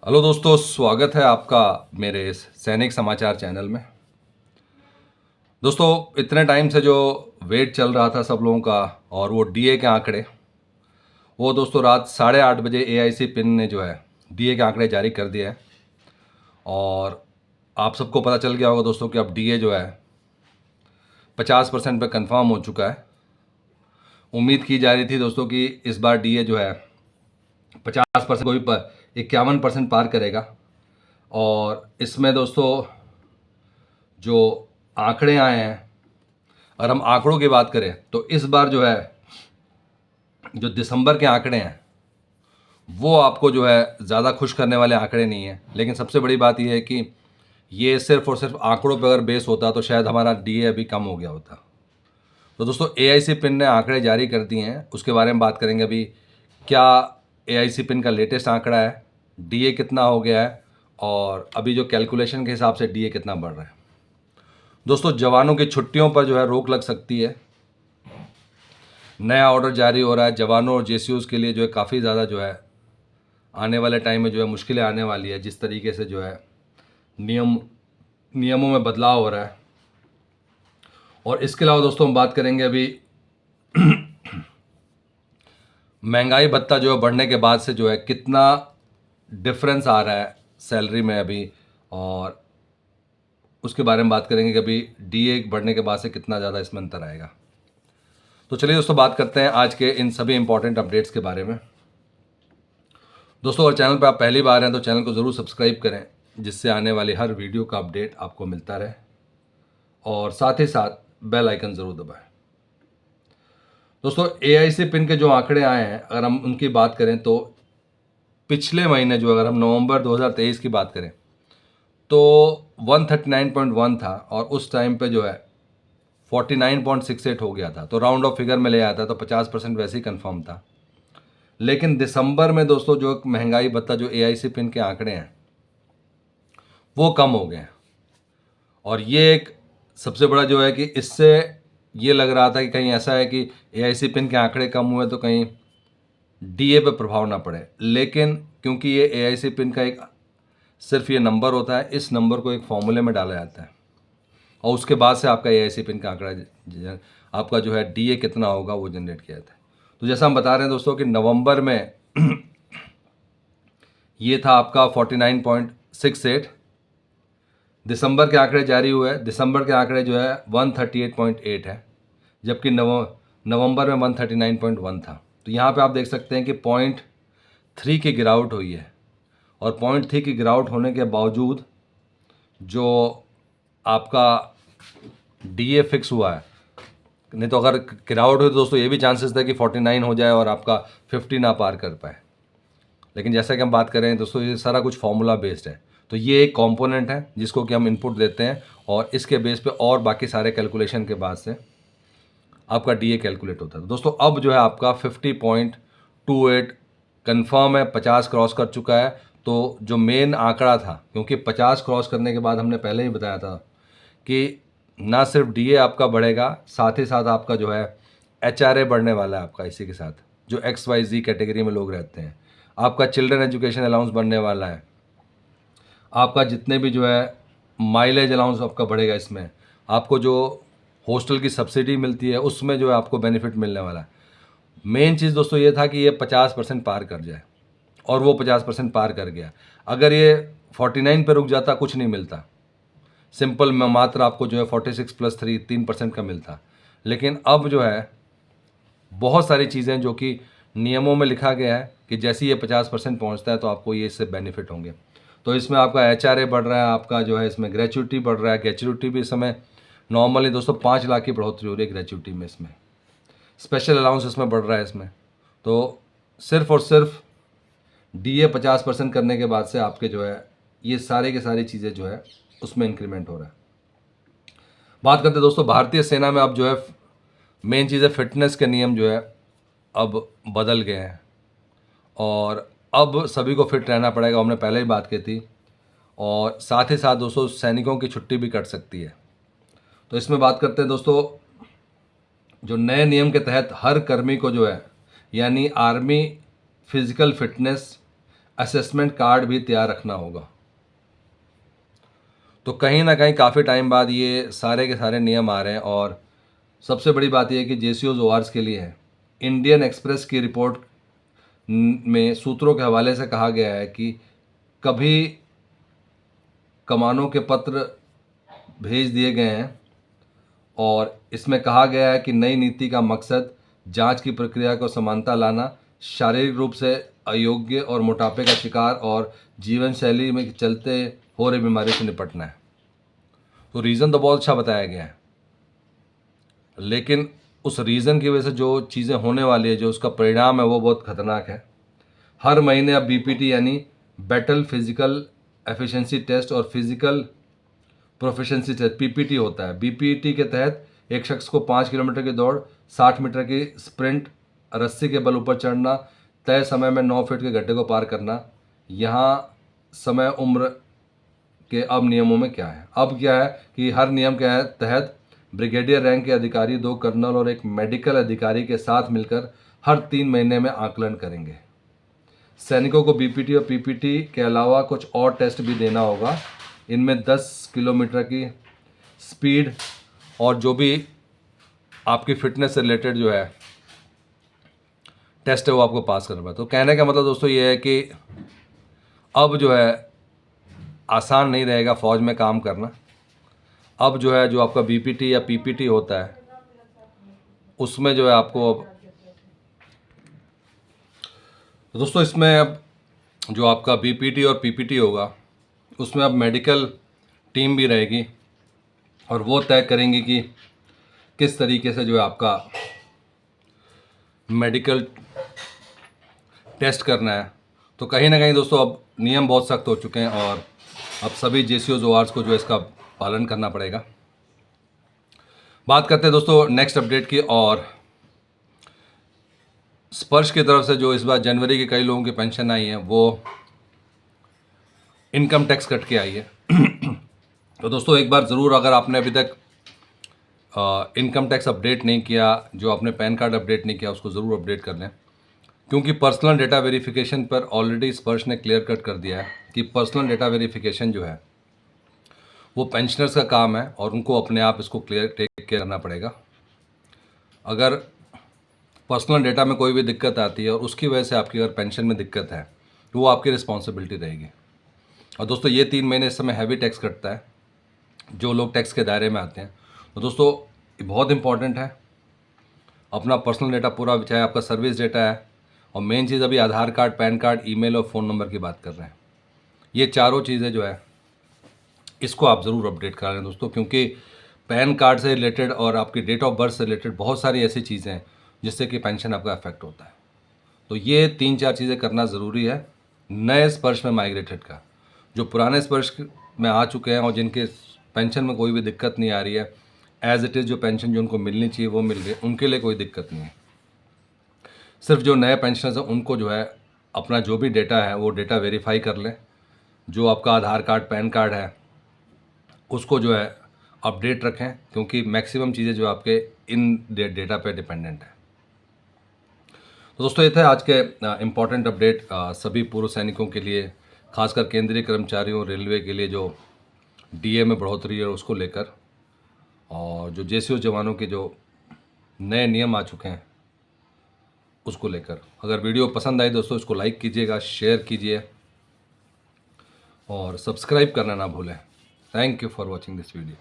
Hello दोस्तों, स्वागत है आपका मेरे इस सैनिक समाचार चैनल में। दोस्तों, इतने टाइम से जो वेट चल रहा था सब लोगों का और वो डीए के आंकड़े, वो दोस्तों रात 8:30 बजे एआईसी पिन ने जो है डीए के आंकड़े जारी कर दिए हैं। और आप सबको पता चल गया होगा दोस्तों कि अब डीए जो है 50% पे कंफर्म हो चुका है। उम्मीद की जा रही थी दोस्तों कि इस बार डीए जो है 50% कोई 51% पार करेगा। और इसमें दोस्तों जो आंकड़े आए हैं, अगर हम आंकड़ों की बात करें तो इस बार जो है जो दिसंबर के आंकड़े हैं वो आपको जो है ज़्यादा खुश करने वाले आंकड़े नहीं हैं। लेकिन सबसे बड़ी बात यह है कि ये सिर्फ और सिर्फ आंकड़ों पर अगर बेस होता तो शायद हमारा डीए अभी कम हो गया होता। तो दोस्तों एआईसी पिन ने आंकड़े जारी कर दिए हैं, उसके बारे में बात करेंगे अभी। क्या एआईसी पिन का लेटेस्ट आंकड़ा है, डीए कितना हो गया है और अभी जो कैलकुलेशन के हिसाब से डीए कितना बढ़ रहा है। दोस्तों, जवानों की छुट्टियों पर जो है रोक लग सकती है। नया ऑर्डर जारी हो रहा है जवानों और जेसीयूज़ के लिए, जो है काफ़ी ज़्यादा जो है आने वाले टाइम में जो है मुश्किलें आने वाली है। जिस तरीके से जो है नियमों में बदलाव हो रहा है। और इसके अलावा दोस्तों हम बात करेंगे अभी महंगाई भत्ता जो है बढ़ने के बाद से जो है कितना डिफरेंस आ रहा है सैलरी में अभी, और उसके बारे में बात करेंगे कि अभी डीए बढ़ने के बाद से कितना ज़्यादा इसमें अंतर आएगा। तो चलिए दोस्तों बात करते हैं आज के इन सभी इंपॉर्टेंट अपडेट्स के बारे में। दोस्तों, अगर चैनल पर आप पहली बार हैं तो चैनल को ज़रूर सब्सक्राइब करें, जिससे आने वाली हर वीडियो का अपडेट आपको मिलता रहे, और साथ ही साथ बेल आइकन ज़रूर दबाएं। दोस्तों, एआईसी पिन के जो आंकड़े आए हैं, अगर हम उनकी बात करें तो पिछले महीने जो, अगर हम नवंबर 2023 की बात करें तो 139.1 था और उस टाइम पे जो है 49.68 हो गया था। तो राउंड ऑफ फिगर में ले आया था तो 50% वैसे ही कंफर्म था। लेकिन दिसंबर में दोस्तों जो महंगाई भत्ता जो एआईसी पिन के आंकड़े हैं वो कम हो गए हैं। और ये एक सबसे बड़ा जो है कि इससे ये लग रहा था कि कहीं ऐसा है कि एआईसी पिन के आंकड़े कम हुए तो कहीं डीए पे प्रभाव ना पड़े। लेकिन क्योंकि ये एआईसी पिन का एक सिर्फ ये नंबर होता है, इस नंबर को एक फॉर्मूले में डाला जाता है और उसके बाद से आपका एआईसी पिन का आंकड़ा आपका जो है डीए कितना होगा वो जनरेट किया जाता है। तो जैसा हम बता रहे हैं दोस्तों कि नवंबर में ये था आपका 49.68। दिसंबर के आंकड़े जारी हुए, दिसंबर के आंकड़े जो है 138.8 है, जबकि नवंबर में 139.1 था। तो यहाँ पे आप देख सकते हैं कि 0.3 की गिरावट हुई है। और 0.3 की गिरावट होने के बावजूद जो आपका डीए फिक्स हुआ है, नहीं तो अगर गिरावट हुई तो दोस्तों ये भी चांसेस था कि 49 हो जाए और आपका 50 ना पार कर पाए। लेकिन जैसा कि हम बात कर रहे हैं दोस्तों, ये सारा कुछ फॉर्मूला बेस्ड है। तो ये एक कंपोनेंट है जिसको कि हम इनपुट देते हैं और इसके बेस पे और बाकी सारे कैलकुलेशन के बाद से आपका डीए कैलकुलेट होता है। तो दोस्तों अब जो है आपका 50.28 कंफर्म है, 50 क्रॉस कर चुका है। तो जो मेन आंकड़ा था, क्योंकि 50 क्रॉस करने के बाद हमने पहले ही बताया था कि ना सिर्फ डीए आपका बढ़ेगा, साथ ही साथ आपका जो है एचआरए बढ़ने वाला है आपका। इसी के साथ जो XYZ कैटेगरी में लोग रहते हैं, आपका चिल्ड्रन एजुकेशन अलाउंस बढ़ने वाला है, आपका जितने भी जो है माइलेज अलाउंस आपका बढ़ेगा। इसमें आपको जो हॉस्टल की सब्सिडी मिलती है उसमें जो है आपको बेनिफिट मिलने वाला है। मेन चीज़ दोस्तों ये था कि ये 50% पार कर जाए, और वो 50% पार कर गया। अगर ये 49 पे रुक जाता कुछ नहीं मिलता, सिंपल में मात्र आपको जो है 46 + 3 3% का मिलता। लेकिन अब जो है बहुत सारी चीज़ें जो कि नियमों में लिखा गया है कि जैसे ये 50% पहुँचता है तो आपको ये इससे बेनिफिट होंगे। तो इसमें आपका एचआरए बढ़ रहा है, आपका जो है इसमें ग्रेचुइटी बढ़ रहा है। ग्रेचुइटी भी इस समय नॉर्मली दोस्तों 5 लाख की बढ़ोतरी हो रही है ग्रेचुइटी में। इसमें स्पेशल अलाउंस इसमें बढ़ रहा है इसमें। तो सिर्फ और सिर्फ डीए 50% करने के बाद से आपके जो है ये सारे की सारी चीज़ें जो है उसमें इंक्रीमेंट हो रहा है। बात करते हैं दोस्तों भारतीय सेना में, अब जो है मेन चीज़ है फिटनेस के नियम जो है अब बदल गए हैं और अब सभी को फिट रहना पड़ेगा। हमने पहले ही बात की थी। और साथ ही साथ दोस्तों सैनिकों की छुट्टी भी कट सकती है। तो इसमें बात करते हैं दोस्तों, जो नए नियम के तहत हर कर्मी को जो है, यानी army physical fitness assessment card भी तैयार रखना होगा। तो कहीं ना कहीं काफ़ी टाइम बाद ये सारे के सारे नियम आ रहे हैं। और सबसे बड़ी बात यह है कि JCOs ORs के लिए है। इंडियन एक्सप्रेस की रिपोर्ट में सूत्रों के हवाले से कहा गया है कि कभी कमानों के पत्र भेज दिए गए हैं और इसमें कहा गया है कि नई नीति का मकसद जांच की प्रक्रिया को समानता लाना, शारीरिक रूप से अयोग्य और मोटापे का शिकार और जीवन शैली में चलते हो रही बीमारी से निपटना है। तो रीज़न तो बहुत अच्छा बताया गया है, लेकिन उस रीज़न की वजह से जो चीज़ें होने वाली है, जो उसका परिणाम है, वो बहुत खतरनाक है। हर महीने अब BPT यानी बैटल फिजिकल एफिशिएंसी टेस्ट और फिजिकल प्रोफिशिएंसी टेस्ट PPT होता है। BPT के तहत एक शख्स को 5 किलोमीटर की दौड़, 60 मीटर की स्प्रिंट, रस्सी के बल ऊपर चढ़ना, तय समय में 9 फीट के गड्ढे को पार करना। यहाँ समय उम्र के अब नियमों में क्या है? अब क्या है कि हर नियम के तहत ब्रिगेडियर रैंक के अधिकारी, 2 कर्नल और एक मेडिकल अधिकारी के साथ मिलकर हर 3 महीने में आकलन करेंगे। सैनिकों को BPT और PPT के अलावा कुछ और टेस्ट भी देना होगा। इनमें 10 किलोमीटर की स्पीड और जो भी आपकी फिटनेस से रिलेटेड जो है टेस्ट है वो आपको पास करना है। तो कहने का मतलब दोस्तों ये है कि अब जो है आसान नहीं रहेगा फ़ौज में काम करना। अब जो है, जो आपका BPT या PPT होता है, उसमें जो है आपको अब तो दोस्तों इसमें अब जो आपका BPT और PPT होगा, उसमें अब मेडिकल टीम भी रहेगी और वो तय करेंगी कि किस तरीके से जो है आपका मेडिकल टेस्ट करना है। तो कहीं ना कहीं दोस्तों अब नियम बहुत सख्त हो चुके हैं और अब सभी JCOs ORs को जो है इसका पालन करना पड़ेगा। बात करते हैं दोस्तों नेक्स्ट अपडेट की। और स्पर्श की तरफ से जो इस बार जनवरी के कई लोगों की पेंशन आई है, वो इनकम टैक्स कट के आई है। तो दोस्तों एक बार ज़रूर, अगर आपने अभी तक इनकम टैक्स अपडेट नहीं किया, जो आपने पैन कार्ड अपडेट नहीं किया, उसको ज़रूर अपडेट कर लें, क्योंकि पर्सनल डेटा वेरिफिकेशन पर ऑलरेडी स्पर्श ने क्लियर कट कर दिया है कि पर्सनल डेटा वेरिफिकेशन जो है वो पेंशनर्स का काम है और उनको अपने आप इसको टेक केयर करना पड़ेगा। अगर पर्सनल डेटा में कोई भी दिक्कत आती है और उसकी वजह से आपकी अगर पेंशन में दिक्कत है, तो वो आपकी रिस्पॉन्सिबिलिटी रहेगी। और दोस्तों ये 3 महीने इस समय हैवी टैक्स कटता है जो लोग टैक्स के दायरे में आते हैं। तो दोस्तों ये बहुत इंपॉर्टेंट है, अपना पर्सनल डेटा पूरा, चाहे आपका सर्विस डेटा है, और मेन चीज़ अभी आधार कार्ड, पैन कार्ड, ईमेल और फ़ोन नंबर की बात कर रहे हैं। ये चारों चीज़ें जो है इसको आप ज़रूर अपडेट करा लें दोस्तों, क्योंकि पैन कार्ड से रिलेटेड और आपकी डेट ऑफ बर्थ से रिलेटेड बहुत सारी ऐसी चीज़ें हैं जिससे कि पेंशन आपका अफेक्ट होता है। तो ये 3-4 चीज़ें करना ज़रूरी है नए स्पर्श में माइग्रेटेड का। जो पुराने स्पर्श में आ चुके हैं और जिनके पेंशन में कोई भी दिक्कत नहीं आ रही है, एज़ इट इज़ जो पेंशन जो उनको मिलनी चाहिए वो मिल रही है, उनके लिए कोई दिक्कत नहीं है। सिर्फ जो नए पेंशनर्स हैं उनको जो है अपना जो भी डेटा है वो डेटा वेरीफाई कर लें। जो आपका आधार कार्ड, पैन कार्ड है, उसको जो है अपडेट रखें, क्योंकि मैक्सिमम चीज़ें जो आपके इन डेटा पे डिपेंडेंट है। तो दोस्तों ये थे आज के इम्पॉर्टेंट अपडेट सभी पूर्व सैनिकों के लिए, खासकर केंद्रीय कर्मचारियों, रेलवे के लिए जो DA में बढ़ोतरी है उसको लेकर, और जो JCO जवानों के जो नए नियम आ चुके हैं उसको लेकर। अगर वीडियो पसंद आई दोस्तों, इसको लाइक कीजिएगा, शेयर कीजिए और सब्सक्राइब करना ना भूलें। Thank you for watching this video.